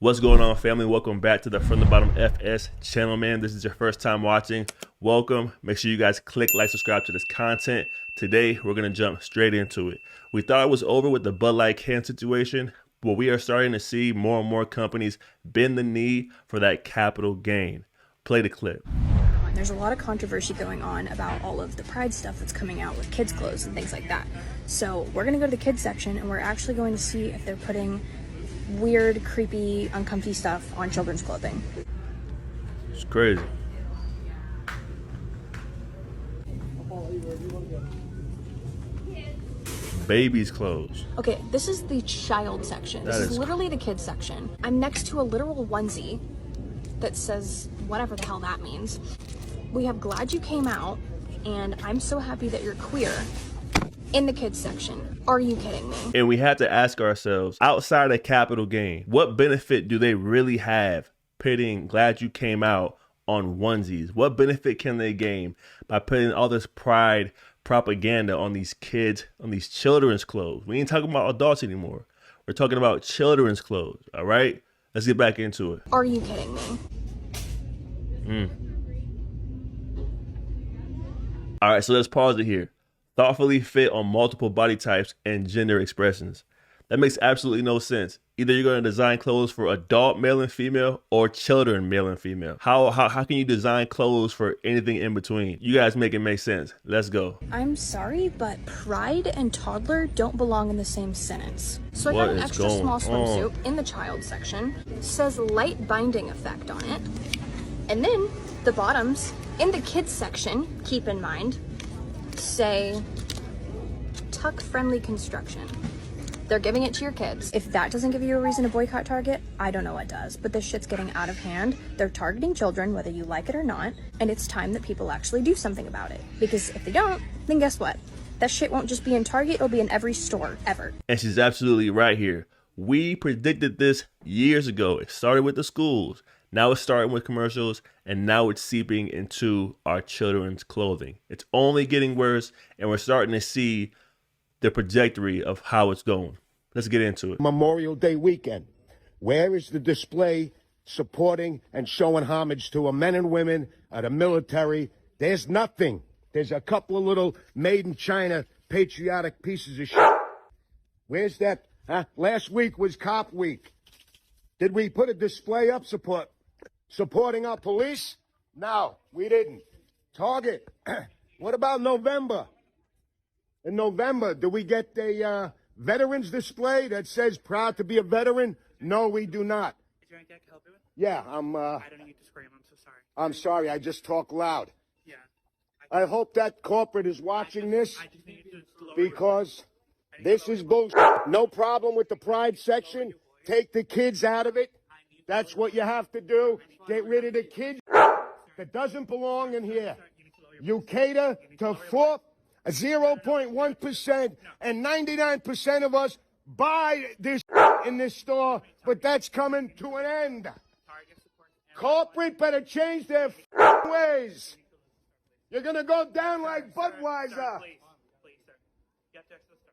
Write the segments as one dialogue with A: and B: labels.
A: What's going on, family? Welcome back to the From the Bottom FS channel, man. This is your first time watching. Welcome. Make sure you guys click like, subscribe to this content. Today, we're going to jump straight into it. We thought it was over with the Bud Light can situation, but we are starting to see more and more companies bend the knee for that capital gain. Play the clip.
B: There's a lot of controversy going on about all of the Pride stuff that's coming out with kids' clothes and things like that. So we're going to go to the kids section and we're actually going to see if they're putting weird, creepy, uncomfy stuff on children's clothing.
A: It's crazy. Babies' clothes.
B: Okay, this is the child section. This is literally the kids section. I'm next to a literal onesie that says whatever the hell that means. We have "Glad You Came Out" and "I'm so happy that you're queer" in the kids section. Are you kidding me?
A: And we have to ask ourselves, outside of capital gain, what benefit do they really have pitting "Glad You Came Out" on onesies? What benefit can they gain by putting all this pride propaganda on these kids, on these children's clothes? We ain't talking about adults anymore. We're talking about children's clothes, all right? Let's get back into it.
B: Are you kidding me?
A: All right, so let's pause it here. Thoughtfully fit on multiple body types and gender expressions. That makes absolutely no sense. Either you're going to design clothes for adult male and female or children male and female. How can you design clothes for anything in between? You guys make it make sense. Let's go.
B: I'm sorry, but pride and toddler don't belong in the same sentence. So I got an extra small swimsuit in the child section. It says light binding effect on it. And then the bottoms in the kids section, keep in mind, say tuck friendly construction. They're giving it to your kids. If that doesn't give you a reason to boycott Target, I don't know what does. But this shit's getting out of hand. They're targeting children, whether you like it or not. And it's time that people actually do something about it. Because if they don't, then guess what? That shit won't just be in Target, it'll be in every store ever.
A: And she's absolutely right here. We predicted this years ago. It started with the schools. Now it's starting with commercials, and now it's seeping into our children's clothing. It's only getting worse, and we're starting to see the trajectory of how it's going. Let's get into it.
C: Memorial Day weekend. Where is the display supporting and showing homage to our men and women, the military? There's nothing. There's a couple of little made in China patriotic pieces of shit. Where's that? Last week was Cop Week. Did we put a display up supporting our police? No, we didn't. Target. What about November? In November, do we get a veterans display that says proud to be a veteran? No, we do not.
D: Is there anything I can help you with?
C: Yeah,
D: I don't need to scream. I'm so sorry.
C: I'm sorry, I just talk loud.
D: Yeah.
C: I hope that corporate is watching this
D: I just need you to lower
C: because this is bullshit. No problem with the pride section. Take the kids out of it. That's what you have to do. Get rid of the kids that doesn't belong in here. You cater to 0.1%, and 99% of us buy this in this store, but that's coming to an end. Corporate better change their ways. You're going to go down like Budweiser.
D: Please, sir. You have to exit the store.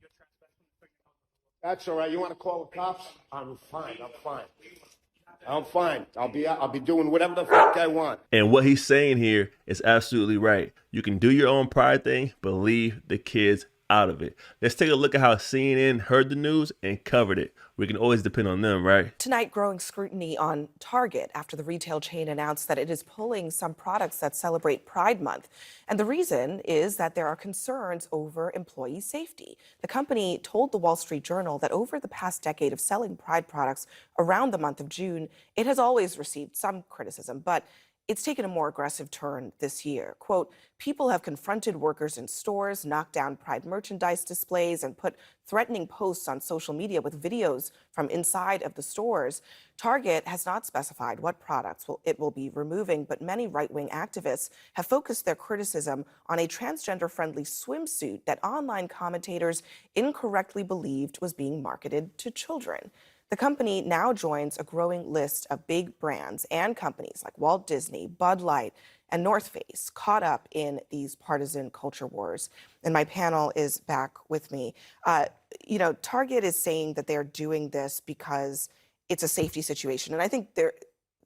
D: You're trespassing.
C: That's all right. You want to call the cops? I'm fine. I'm fine. I'll be doing whatever the fuck I want.
A: And what he's saying here is absolutely right. You can do your own pride thing, but leave the kids out of it. Let's take a look at how CNN heard the news and covered it. We can always depend on them, right?
E: Tonight, growing scrutiny on Target after the retail chain announced that it is pulling some products that celebrate Pride Month. And the reason is that there are concerns over employee safety. The company told the Wall Street Journal that over the past decade of selling Pride products around the month of June, it has always received some criticism, but it's taken a more aggressive turn this year. Quote, people have confronted workers in stores, knocked down Pride merchandise displays, and put threatening posts on social media with videos from inside of the stores. Target has not specified what products it will be removing, but many right-wing activists have focused their criticism on a transgender-friendly swimsuit that online commentators incorrectly believed was being marketed to children. The company now joins a growing list of big brands and companies like Walt Disney, Bud Light, and North Face caught up in these partisan culture wars. And my panel is back with me. Target is saying that they're doing this because it's a safety situation. And I think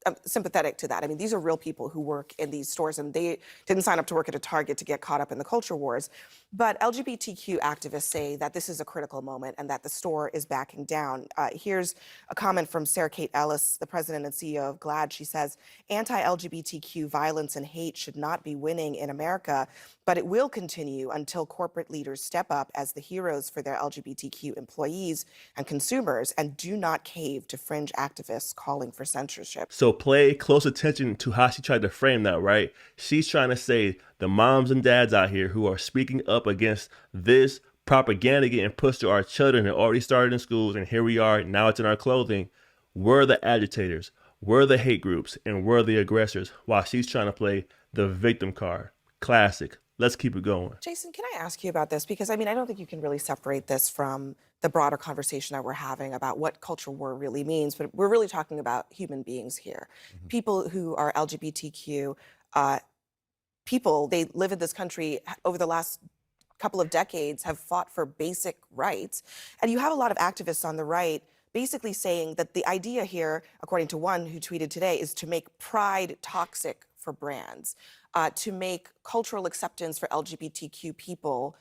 E: I'm sympathetic to that. I mean, these are real people who work in these stores, and they didn't sign up to work at a Target to get caught up in the culture wars. But LGBTQ activists say that this is a critical moment and that the store is backing down. Here's a comment from Sarah Kate Ellis, the president and CEO of GLAAD. She says, anti-LGBTQ violence and hate should not be winning in America, but it will continue until corporate leaders step up as the heroes for their LGBTQ employees and consumers and do not cave to fringe activists calling for censorship.
A: So play close attention to how she tried to frame that, right? She's trying to say the moms and dads out here who are speaking up against this propaganda getting pushed to our children that already started in schools, and here we are, now it's in our clothing. We're the agitators, we're the hate groups, and we're the aggressors, while she's trying to play the victim card. Classic. Let's keep it going.
E: Jason, can I ask you about this? Because, I mean, I don't think you can really separate this from the broader conversation that we're having about what culture war really means, but we're really talking about human beings here. Mm-hmm. People who are LGBTQ, people, they live in this country over the last couple of decades, have fought for basic rights. And you have a lot of activists on the right basically saying that the idea here, according to one who tweeted today, is to make pride toxic for brands, to make cultural acceptance for LGBTQ people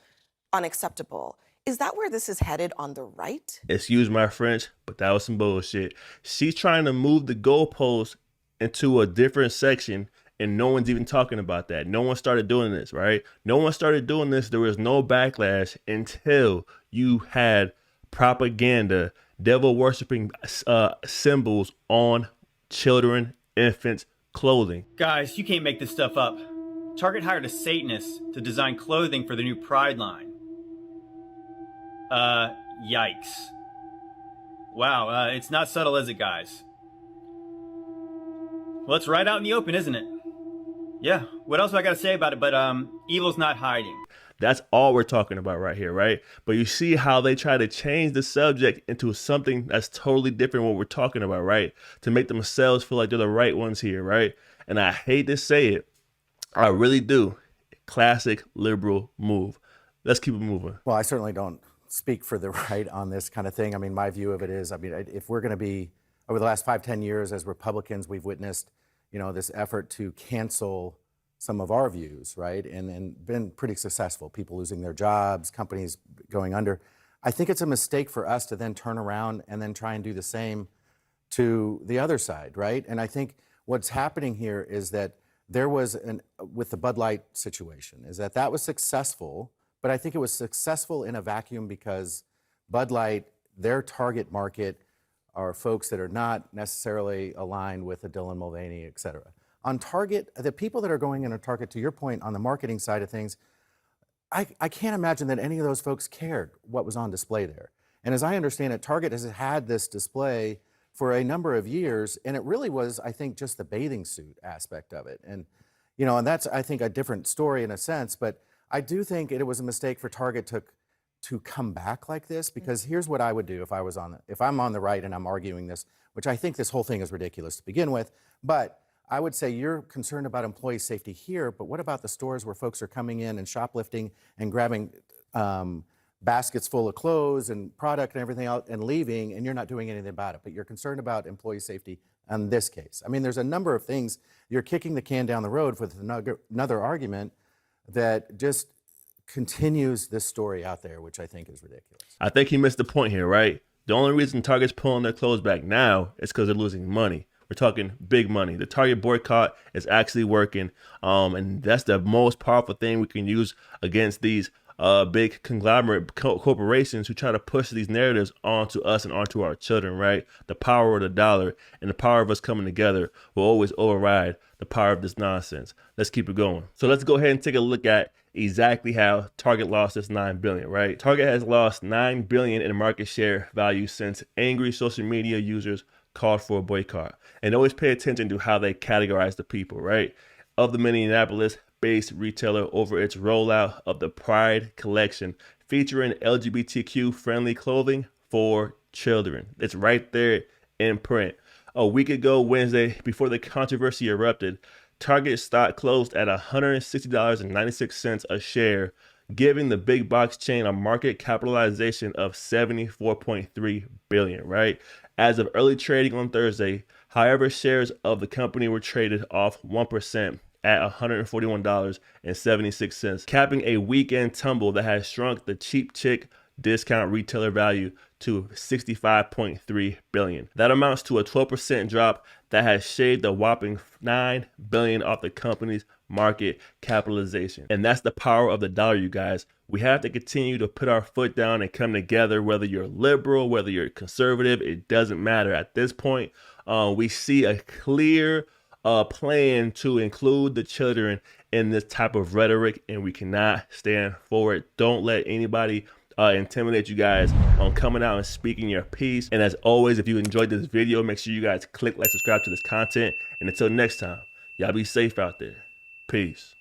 E: unacceptable. Is that where this is headed on the right?
A: Excuse my French, but that was some bullshit. She's trying to move the goalposts into a different section, and no one's even talking about that. No one started doing this, right? No one started doing this. There was no backlash until you had propaganda, devil worshiping symbols on children, infants, clothing.
F: Guys, you can't make this stuff up. Target hired a Satanist to design clothing for the new Pride line. Yikes. Wow, it's not subtle, is it, guys? Well, it's right out in the open, isn't it? Yeah, what else do I gotta say about it but evil's not hiding.
A: That's all we're talking about right here, right? But you see how they try to change the subject into something that's totally different what we're talking about, right? To make themselves feel like they're the right ones here, right? And I hate to say it, I really do. Classic liberal move. Let's keep it moving.
G: Well, I certainly don't speak for the right on this kind of thing. I mean, my view of it is, I mean, if we're going to be, over the last 5-10 years as Republicans, we've witnessed, this effort to cancel some of our views, right? And been pretty successful. People losing their jobs, companies going under. I think it's a mistake for us to then turn around and then try and do the same to the other side, right? And I think what's happening here is that there was, with the Bud Light situation, is that was successful, but I think it was successful in a vacuum because Bud Light, their target market are folks that are not necessarily aligned with a Dylan Mulvaney, et cetera. On Target, the people that are going into Target, to your point, on the marketing side of things, I can't imagine that any of those folks cared what was on display there. And as I understand it, Target has had this display for a number of years, and it really was, I think, just the bathing suit aspect of it. And, and that's, I think, a different story in a sense, but I do think it was a mistake for Target to come back like this, because here's what I would do if I'm on the right and I'm arguing this, which I think this whole thing is ridiculous to begin with, but I would say you're concerned about employee safety here, but what about the stores where folks are coming in and shoplifting and grabbing baskets full of clothes and product and everything else and leaving, and you're not doing anything about it, but you're concerned about employee safety in this case? I mean, there's a number of things. You're kicking the can down the road with another argument that just continues this story out there, which I think is ridiculous.
A: I think he missed the point here, right? The only reason Target's pulling their clothes back now is because they're losing money. We're talking big money. The Target boycott is actually working, and that's the most powerful thing we can use against these big conglomerate corporations who try to push these narratives onto us and onto our children, right? The power of the dollar and the power of us coming together will always override the power of this nonsense. Let's keep it going. So let's go ahead and take a look at exactly how Target lost this $9 billion, right? Target has lost $9 billion in market share value since angry social media users called for a boycott. And always pay attention to how they categorize the people, right? Of the Minneapolis-based retailer over its rollout of the Pride collection featuring LGBTQ-friendly clothing for children. It's right there in print. A week ago, Wednesday, before the controversy erupted, Target stock closed at $160.96 a share, giving the big box chain a market capitalization of $74.3 billion, right? As of early trading on Thursday, however, shares of the company were traded off 1% at $141.76, capping a weekend tumble that has shrunk the cheap chick discount retailer value to $65.3 billion. That amounts to a 12% drop that has shaved a whopping $9 billion off the company's market capitalization. And that's the power of the dollar, you guys. We have to continue to put our foot down and come together, whether you're liberal, whether you're conservative, it doesn't matter. At this point, we see a clear plan to include the children in this type of rhetoric, and we cannot stand for it. Don't let anybody intimidate you guys on coming out and speaking your piece. And as always, if you enjoyed this video, make sure you guys click like, subscribe to this content. And until next time, y'all be safe out there. Peace.